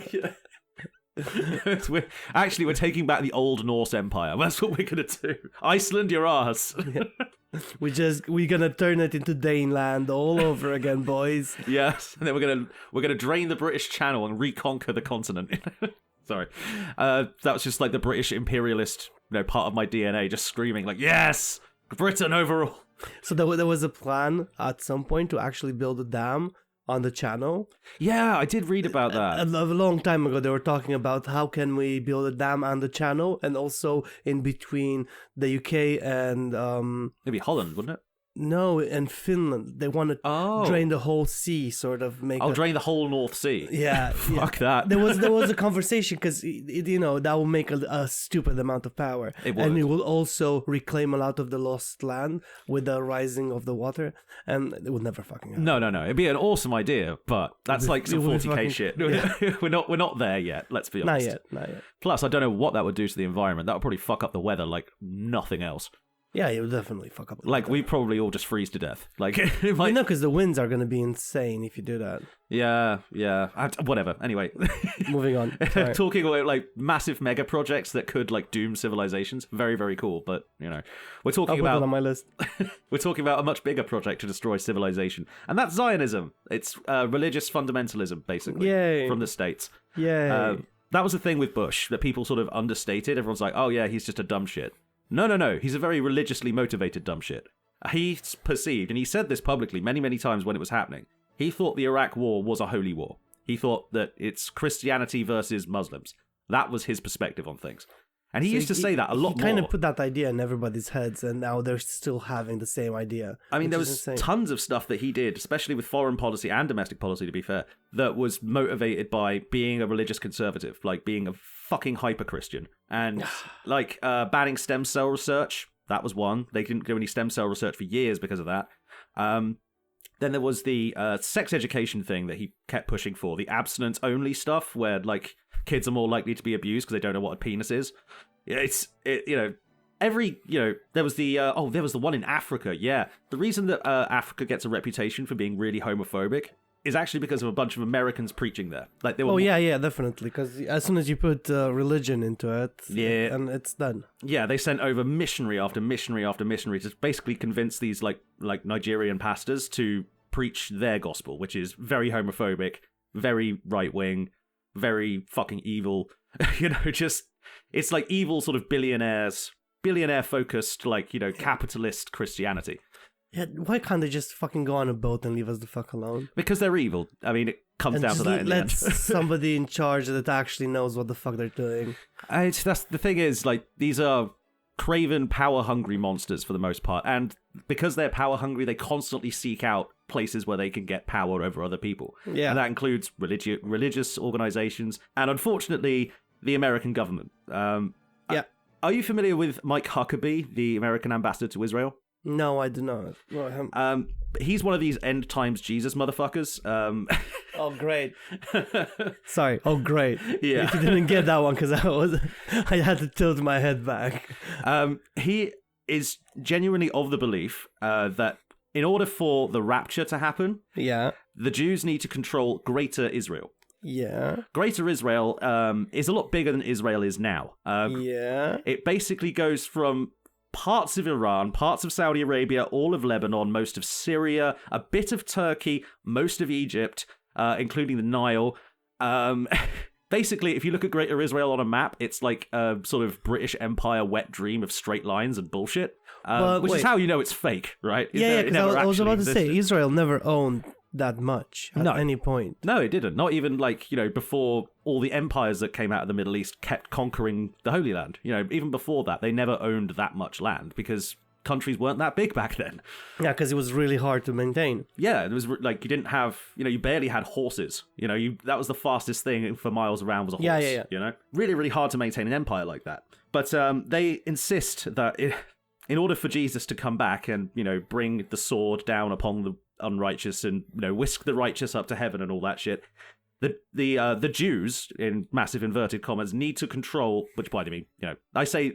We're taking back the old Norse Empire. That's what we're going to do. Iceland, your ass. We're gonna turn it into Daneland all over again, boys. Yes, and then we're gonna drain the British Channel and reconquer the continent. Sorry, that was just like the British imperialist, part of my DNA, just screaming like, "Yes, Britain overall." So there was a plan at some point to actually build a dam on the channel. Yeah, I did read about that. A long time ago, they were talking about how can we build a dam on the channel and also in between the UK and... Maybe Holland, wouldn't it? No, and Finland. They want to drain the whole sea, sort of make. Drain the whole North Sea. Yeah, fuck that. There was a conversation because that will make a stupid amount of power, it would. And it will also reclaim a lot of the lost land with the rising of the water, and it would never fucking happen. No. It'd be an awesome idea, but that's like some 40k shit. Yeah. we're not there yet. Let's be honest. Not yet. Plus, I don't know what that would do to the environment. That would probably fuck up the weather like nothing else. Yeah, it would definitely fuck up. Like, we probably all just freeze to death. Like, because the winds are going to be insane if you do that. Yeah. Whatever. Anyway. Moving on. Talking about, like, massive mega projects that could, like, doom civilizations. Very, very cool. But, we're talking about... I'll put it on my list. We're talking about a much bigger project to destroy civilization. And that's Zionism. It's religious fundamentalism, basically. Yay. From the States. Yay. That was the thing with Bush, that people sort of understated. Everyone's like, oh, yeah, he's just a dumb shit. No. He's a very religiously motivated dumb shit. He perceived, and he said this publicly many, many times when it was happening, he thought the Iraq war was a holy war. He thought that it's Christianity versus Muslims. That was his perspective on things. And he used to say that a lot more. He kind of put that idea in everybody's heads, and now they're still having the same idea. I mean, there was tons of stuff that he did, especially with foreign policy and domestic policy, to be fair, that was motivated by being a religious conservative, like being a fucking hyper-Christian. And, like, banning stem cell research, that was one. They didn't do any stem cell research for years because of that. Then there was the sex education thing that he kept pushing for, the abstinence-only stuff, where, like, kids are more likely to be abused because they don't know what a penis is. There was the one in Africa. Yeah, the reason that Africa gets a reputation for being really homophobic is actually because of a bunch of Americans preaching there. Like they were. Yeah, definitely. Because as soon as you put religion into it, and it's done. Yeah, they sent over missionary after missionary after missionary to basically convince these like Nigerian pastors to preach their gospel, which is very homophobic, very right wing, very fucking evil. It's like evil sort of billionaire focused, like, capitalist Christianity. Yeah, why can't they just fucking go on a boat and leave us the fuck alone? Because they're evil. I mean, it comes down to that in the end. Let somebody in charge that actually knows what the fuck they're doing. That's the thing is, like, these are craven, power-hungry monsters for the most part. And because they're power-hungry, they constantly seek out places where they can get power over other people. Yeah. And that includes religious organizations and, unfortunately, the American government. Yeah. Are you familiar with Mike Huckabee, the American ambassador to Israel? No, I do not. Well, He's one of these end times Jesus motherfuckers. Oh, great. Sorry. Oh, great. Yeah. If you didn't get that one, because I had to tilt my head back. He is genuinely of the belief that in order for the rapture to happen, Yeah. the Jews need to control Greater Israel. Yeah. Greater Israel is a lot bigger than Israel is now. Yeah. It basically goes from parts of Iran, parts of Saudi Arabia, all of Lebanon, most of Syria, a bit of Turkey, most of Egypt, including the Nile. Basically, if you look at Greater Israel on a map, it's like a sort of British Empire wet dream of straight lines and bullshit, which is how you know it's fake, right? Yeah, because I was about to say, Israel never owned that much at No. any point. No, it didn't. Not even like, before all the empires that came out of the Middle East kept conquering the Holy Land. Even before that, they never owned that much land because countries weren't that big back then. Yeah, because it was really hard to maintain. Yeah, it was like you didn't have, you barely had horses. That was the fastest thing for miles around was a horse. Yeah. Really, really hard to maintain an empire like that. But they insist that in order for Jesus to come back and, bring the sword down upon the unrighteous and, whisk the righteous up to heaven and all that shit, the Jews, in massive inverted commas, need to control, which by the way,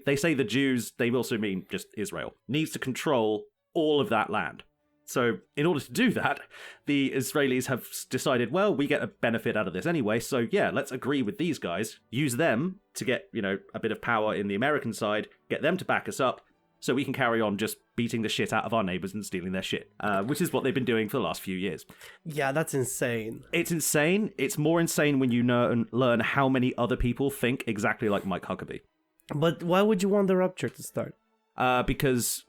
they say the Jews, they also mean just Israel, needs to control all of that land. So in order to do that, the Israelis have decided, well, we get a benefit out of this anyway, so yeah, let's agree with these guys, use them to get, a bit of power in the American side, get them to back us up, so we can carry on just beating the shit out of our neighbors and stealing their shit, which is what they've been doing for the last few years. Yeah, that's insane. It's insane. It's more insane when you learn how many other people think exactly like Mike Huckabee. But why would you want the rapture to start? Because...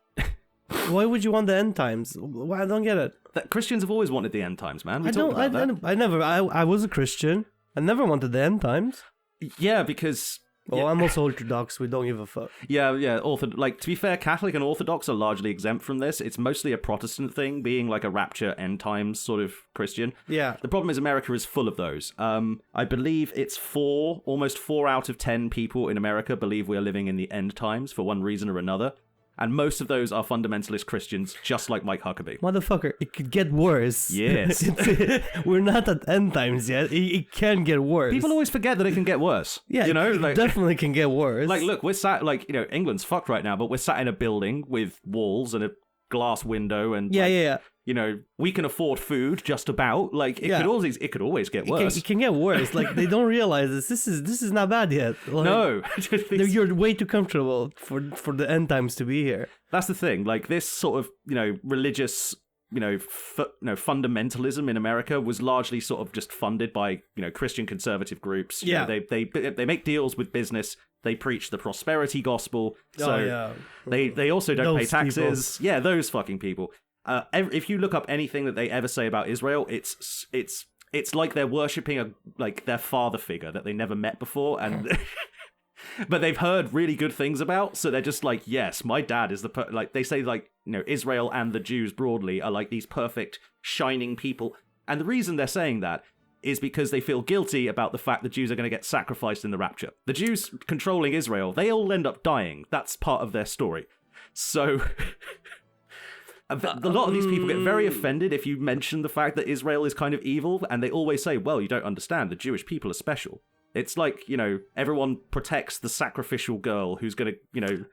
Why would you want the end times? I don't get it. Christians have always wanted the end times, man. I was a Christian. I never wanted the end times. Yeah, because... Well, I'm also Orthodox. We don't give a fuck. Yeah. To be fair, Catholic and Orthodox are largely exempt from this. It's mostly a Protestant thing, being like a rapture end times sort of Christian. Yeah. The problem is America is full of those. I believe it's almost 4 out of 10 people in America believe we are living in the end times for one reason or another. And most of those are fundamentalist Christians, just like Mike Huckabee. Motherfucker, it could get worse. Yes. We're not at end times yet. It can get worse. People always forget that it can get worse. Yeah, it definitely can get worse. Look, we're sat, England's fucked right now, but we're sat in a building with walls and a glass window and... Yeah. We can afford food just about. It could always get worse. It can get worse. They don't realize this. This is not bad yet. No. You're way too comfortable for the end times to be here. That's the thing. This sort of, religious, fundamentalism in America was largely sort of just funded by, Christian conservative groups. Yeah. They make deals with business. They preach the prosperity gospel. So they also don't pay taxes. People. Yeah, those fucking people. If you look up anything that they ever say about Israel, it's like they're worshipping their father figure that they never met before, and but they've heard really good things about, so they're just like, yes, my dad is they say Israel and the Jews broadly are like these perfect shining people, and the reason they're saying that is because they feel guilty about the fact the Jews are going to get sacrificed in the rapture. The Jews controlling Israel, they all end up dying. That's part of their story. So... A lot of these people get very offended if you mention the fact that Israel is kind of evil, and they always say, well, you don't understand, the Jewish people are special. It's like, everyone protects the sacrificial girl who's going to,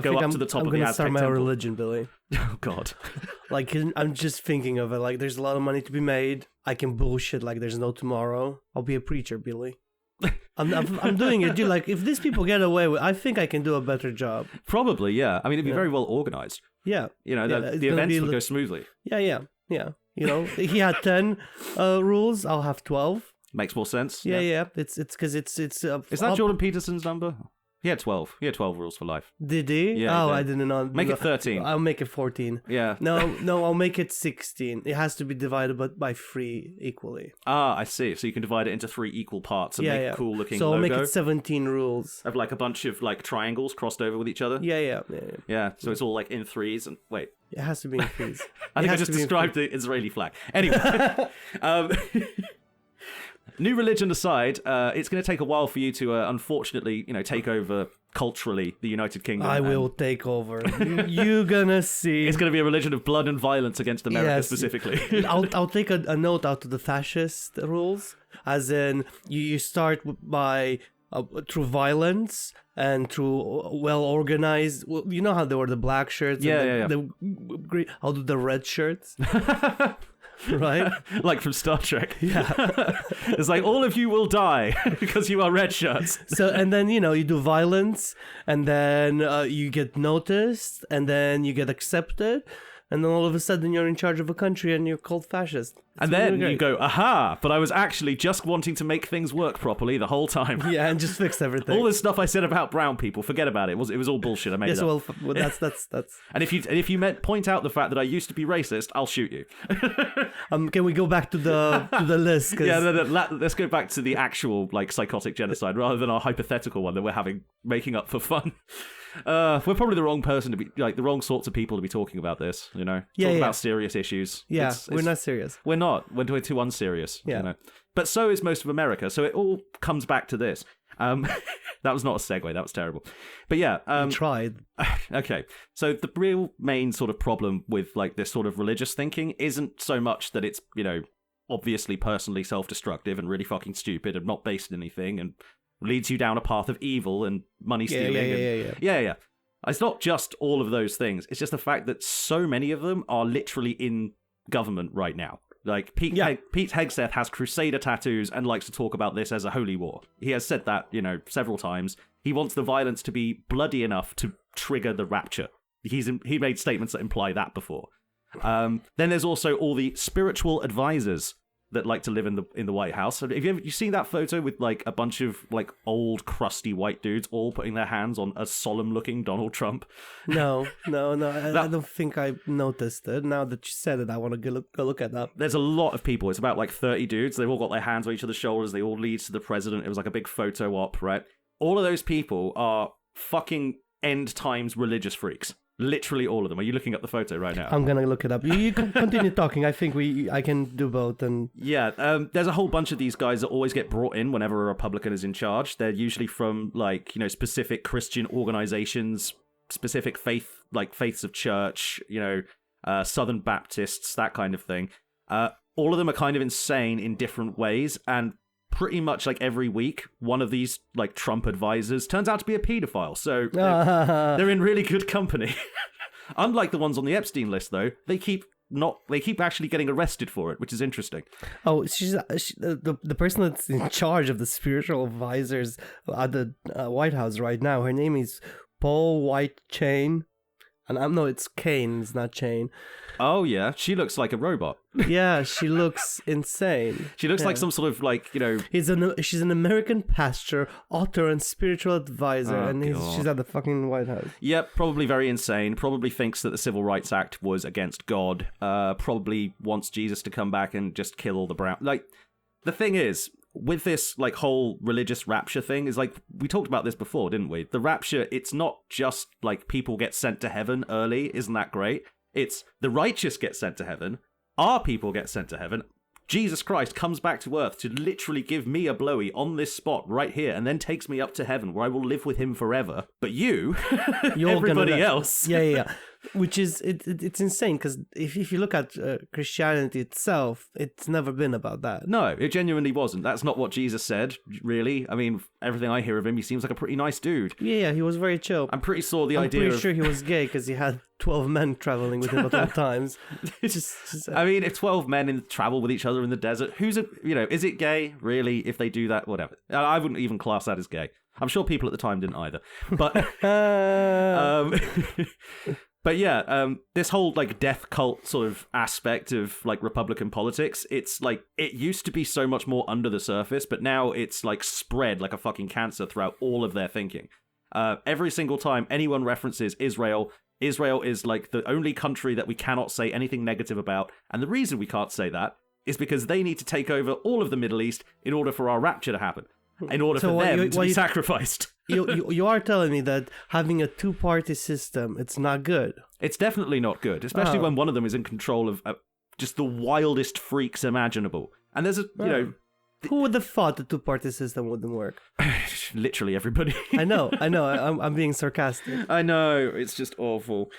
go up to the top of the Aztec start my temple. Religion, Billy. Oh, God. I'm just thinking of it, there's a lot of money to be made. I can bullshit like there's no tomorrow. I'll be a preacher, Billy. I'm doing it, dude. If these people get away with, I think I can do a better job. Probably, yeah. I mean, it'd be very well organized. Yeah. The events would go smoothly. Yeah. He had 10 rules. I'll have 12. Makes more sense. Yeah. It's because it's. Is that Jordan Peterson's number? He had 12. He had 12 rules for life. Did he? Yeah. Oh, I didn't know. Make it 13. I'll make it 14. Yeah. No, I'll make it 16. It has to be divided by 3 equally. Ah, I see. So you can divide it into 3 equal parts and make a cool looking logo. So I'll make it 17 rules. Of a bunch of triangles crossed over with each other. Yeah. Yeah, so it's all in 3s and wait. It has to be in 3s. I think I just described the Israeli flag. Anyway. New religion aside, it's going to take a while for you to, unfortunately, take over culturally the United Kingdom. I will take over. You're gonna see. It's going to be a religion of blood and violence against America specifically. I'll take a note out of the fascist rules, as in you start by through violence and through well organized. Well, you know how there were the black shirts. I'll do the red shirts. Right? Like from Star Trek. Yeah. It's like, all of you will die because you are red shirts. So, and then, you do violence, and then you get noticed, and then you get accepted, and then all of a sudden you're in charge of a country and you're called fascist. And then you go, aha, but I was actually just wanting to make things work properly the whole time. Yeah, and just fix everything. All this stuff I said about brown people, forget about it. It was all bullshit. I made it up. Well, that's. And if you point out the fact that I used to be racist, I'll shoot you. Can we go back to the list? Yeah, let's go back to the actual psychotic genocide rather than our hypothetical one that we're making up for fun. We're probably the wrong person to be the wrong sorts of people to be talking about this. Talking about serious issues. Yeah, we're not serious. We're not. We're too unserious. Yeah. But so is most of America. So it all comes back to this. That was not a segue. That was terrible. But yeah. We tried. Okay. So the real main sort of problem with this sort of religious thinking isn't so much that it's, obviously personally self-destructive and really fucking stupid and not based in anything and leads you down a path of evil and money stealing. Yeah. It's not just all of those things. It's just the fact that so many of them are literally in government right now. Pete Hegseth has crusader tattoos and likes to talk about this as a holy war. He has said that, several times. He wants the violence to be bloody enough to trigger the rapture. He made statements that imply that before. Then there's also all the spiritual advisors that like to live in the White House. Have you seen that photo with a bunch of old crusty white dudes all putting their hands on a solemn looking Donald Trump? No. I don't think I noticed it. Now that you said it, I want to go look at that. There's a lot of people. It's about 30 dudes. They've all got their hands on each other's shoulders. They all lead to the president. It was a big photo op, right? All of those people are fucking end times religious freaks. Literally all of them. Are you looking up the photo right now? I'm gonna look it up. You can continue talking. I think I can do both. And yeah, there's a whole bunch of these guys that always get brought in whenever a Republican is in charge. They're usually from specific Christian organizations, specific faiths of church. Southern Baptists, that kind of thing. All of them are kind of insane in different ways, and pretty much every week, one of these Trump advisors turns out to be a pedophile. So they're in really good company. Unlike the ones on the Epstein list, though, they keep actually getting arrested for it, which is interesting. Oh, the person that's in charge of the spiritual advisors at the White House right now. Her name is Paul White-Chain. And no, it's Kane, it's not Chain. Oh, yeah. She looks like a robot. Yeah, she looks insane. She looks like some sort of, She's an American pastor, author, and spiritual advisor, she's at the fucking White House. Yep, probably very insane. Probably thinks that the Civil Rights Act was against God. Probably wants Jesus to come back and just kill all the brown... the thing is, with this whole religious rapture thing, is we talked about this before, didn't we? The rapture, it's not just people get sent to heaven early. Isn't that great? It's the righteous get sent to heaven. Our people get sent to heaven. Jesus Christ comes back to earth to literally give me a blowy on this spot right here, and then takes me up to heaven where I will live with him forever. But you're everybody else. Yeah. Which is, it's insane, because if you look at Christianity itself, it's never been about that. No, it genuinely wasn't. That's not what Jesus said, really. I mean, everything I hear of him, he seems like a pretty nice dude. Yeah, he was very chill. I'm pretty sure I'm pretty sure he was gay, because he had 12 men traveling with him at all times. I mean, if 12 men travel with each other in the desert, is it gay, really? If they do that, whatever. I wouldn't even class that as gay. I'm sure people at the time didn't either. But... But yeah, this whole death cult sort of aspect of Republican politics, it's it used to be so much more under the surface, but now it's spread like a fucking cancer throughout all of their thinking. Every single time anyone references Israel is the only country that we cannot say anything negative about, and the reason we can't say that is because they need to take over all of the Middle East in order for our rapture to happen. In order for them to be sacrificed. You are telling me that having a two-party system, it's not good. It's definitely not good, especially when one of them is in control of just the wildest freaks imaginable. And there's Who would have thought the two-party system wouldn't work? Literally everybody. I know. I'm being sarcastic. I know, it's just awful.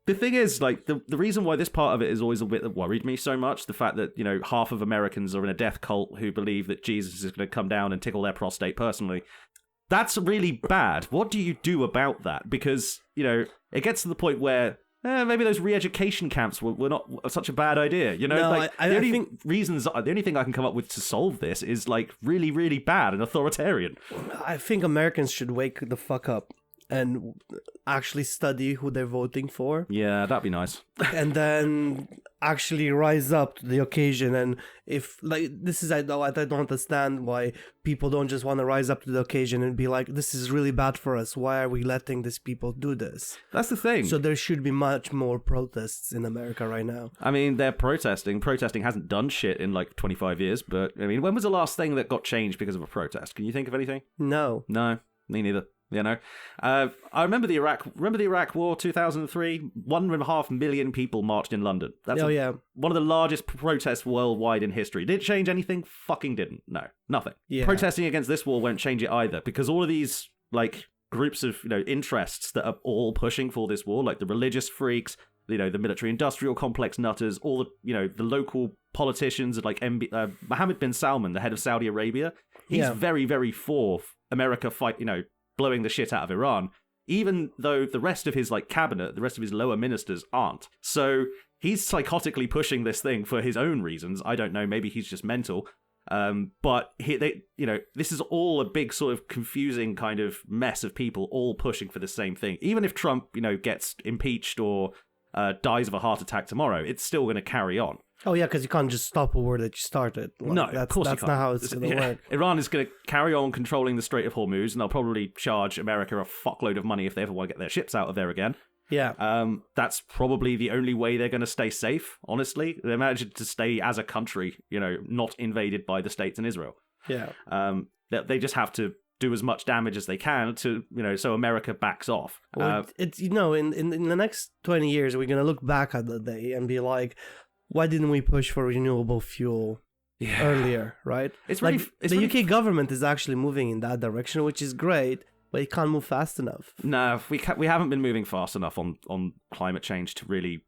The thing is, like, the reason why this part of it is always a bit that worried me so much, the fact that, you know, half of Americans are in a death cult who believe that Jesus is going to come down and tickle their prostate personally. That's really bad. What do you do about that? Because, you know, it gets to the point where maybe those re-education camps were not such a bad idea. You know, No, like, I the only think the only thing I can come up with to solve this is like really, really bad and authoritarian. I think Americans should wake the fuck up and actually study who they're voting for. Yeah, that'd be nice. And then actually rise up to the occasion. And if, like, this is, I don't understand why people don't just want to rise up to the occasion and be like, this is really bad for us. Why are we letting these people do this? That's the thing. So there should be much more protests in America right now. I mean, they're protesting. Protesting hasn't done shit in like 25 years, but I mean, when was the last thing that got changed because of a protest? Can you think of anything? No. No, me neither. You know, I remember the Iraq War 2003. 1.5 million people marched in London. That's one of the largest protests worldwide in history. Did it change anything? Fucking didn't. No, nothing. Yeah. Protesting against this war won't change it either, because all of these like groups of, you know, interests that are all pushing for this war, like the religious freaks, you know, the military-industrial complex nutters, all the, you know, the local politicians like Mohammed bin Salman, the head of Saudi Arabia. He's very, very for America blowing the shit out of Iran, even though the rest of his like cabinet, the rest of his lower ministers aren't. So he's psychotically pushing this thing for his own reasons. I don't know, maybe he's just mental. But this is all a big sort of confusing kind of mess of people all pushing for the same thing. Even if Trump, you know, gets impeached or dies of a heart attack tomorrow, it's still going to carry on. Oh, yeah, because you can't just stop a war that you started. Like, no, of course that's you can't. Not how it's going to work. Iran is going to carry on controlling the Strait of Hormuz, and they'll probably charge America a fuckload of money if they ever want to get their ships out of there again. Yeah. That's probably the only way they're going to stay safe, honestly. They managed to stay as a country, you know, not invaded by the States and Israel. Yeah. They just have to do as much damage as they can to, you know, so America backs off. Well, it's you know, in the next 20 years, we're going to look back at the day and be like, why didn't we push for renewable fuel earlier, right? It's like really, the UK government is actually moving in that direction, which is great, but it can't move fast enough. No, we haven't been moving fast enough on climate change to really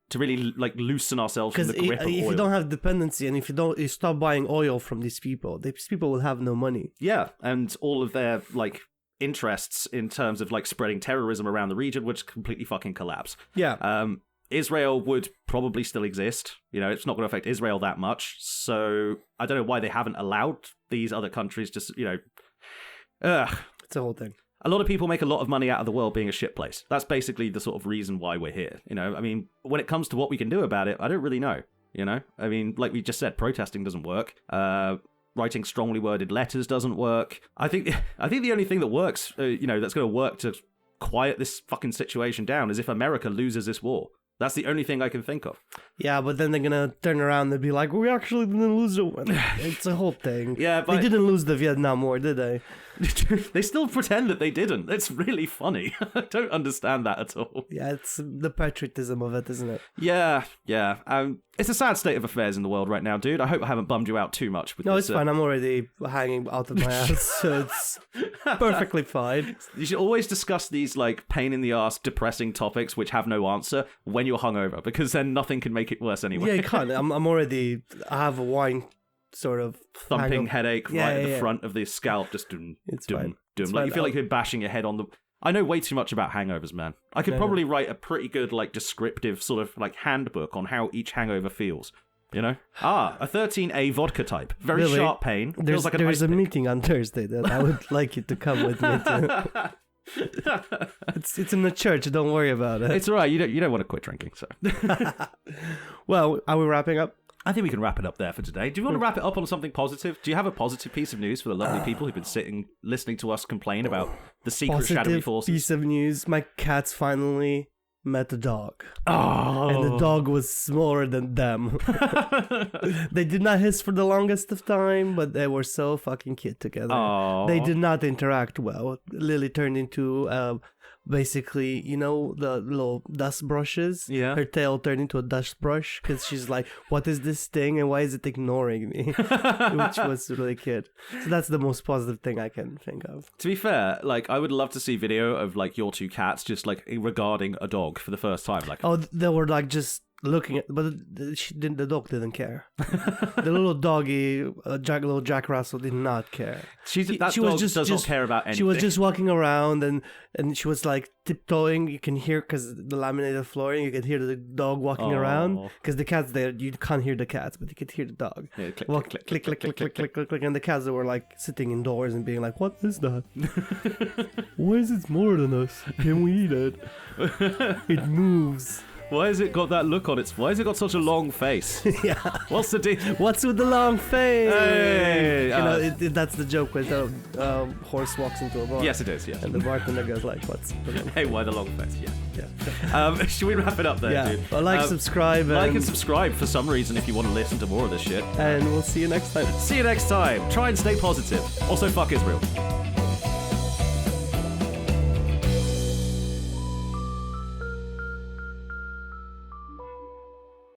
like loosen ourselves from the grip of oil. If you don't have dependency and if you stop buying oil from these people will have no money. Yeah, and all of their like interests in terms of like spreading terrorism around the region would completely fucking collapse. Yeah. Israel would probably still exist. You know, it's not going to affect Israel that much. So I don't know why they haven't allowed these other countries to, you know... It's a whole thing. A lot of people make a lot of money out of the world being a shit place. That's basically the sort of reason why we're here. You know, I mean, when it comes to what we can do about it, I don't really know. You know, I mean, like we just said, protesting doesn't work. Writing strongly worded letters doesn't work. I think the only thing that works, you know, that's going to work to quiet this fucking situation down is if America loses this war. That's the only thing I can think of. Yeah, but then they're going to turn around and be like, we actually didn't lose the war. It's a whole thing. Yeah, but... They didn't lose the Vietnam War, did they? They still pretend that they didn't. It's really funny. I don't understand that at all. Yeah, it's the patriotism of it, isn't it? Yeah. It's a sad state of affairs in the world right now, dude. I hope I haven't bummed you out too much with this. No, it's fine. I'm already hanging out of my ass, so it's perfectly fine. You should always discuss these, like, pain-in-the-ass, depressing topics which have no answer when you're hungover, because then nothing can make it worse anyway. Yeah, you can't. I have a wine sort of thumping headache right at the front of the scalp, just doom. Like you feel like you're bashing your head on the... I know way too much about hangovers, man. I could probably write a pretty good, like, descriptive sort of, like, handbook on how each hangover feels. You know? A 13A vodka type. Very sharp pain. There's a meeting on Thursday that I would like you to come with me to. It's in the church. Don't worry about it. It's all right. You don't want to quit drinking, so. Well, are we wrapping up? I think we can wrap it up there for today. Do you want to wrap it up on something positive? Do you have a positive piece of news for the lovely people who've been sitting, listening to us complain about the secret shadowy forces? Piece of news. My cats finally met a dog. Oh. And the dog was smaller than them. They did not hiss for the longest of time, but they were so fucking cute together. Oh. They did not interact well. Lily turned into basically, you know, the little dust brushes? Yeah. Her tail turned into a dust brush because she's like, what is this thing and why is it ignoring me? Which was really cute. So that's the most positive thing I can think of. To be fair, like, I would love to see video of, like, your two cats just, like, regarding a dog for the first time. Like, Oh, they were like just looking at, but the dog didn't care. The little doggy, little Jack Russell, did not care. That dog does not care about anything. She was just walking around and she was like tiptoeing. You can hear, because the laminated flooring, you could hear the dog walking around. Because the cat's there, you can't hear the cats, but you could hear the dog. Yeah, click, click, click, click, click, click, click, click, click, and the cats that were like sitting indoors and being like, "What is that? Why is it smaller than us? Can we eat it? It moves." Why has it got that look on its... Why has it got such a long face? Yeah. What's the deal? What's with the long face? Hey, you know, that's the joke when the horse walks into a bar. Yes, it is, yes. And the bartender goes like, what's the long face? Hey, why the long face? Yeah. Yeah. Should we wrap it up there, Yeah. dude? Well, subscribe. Like and subscribe for some reason if you want to listen to more of this shit. And we'll see you next time. See you next time. Try and stay positive. Also, fuck Israel.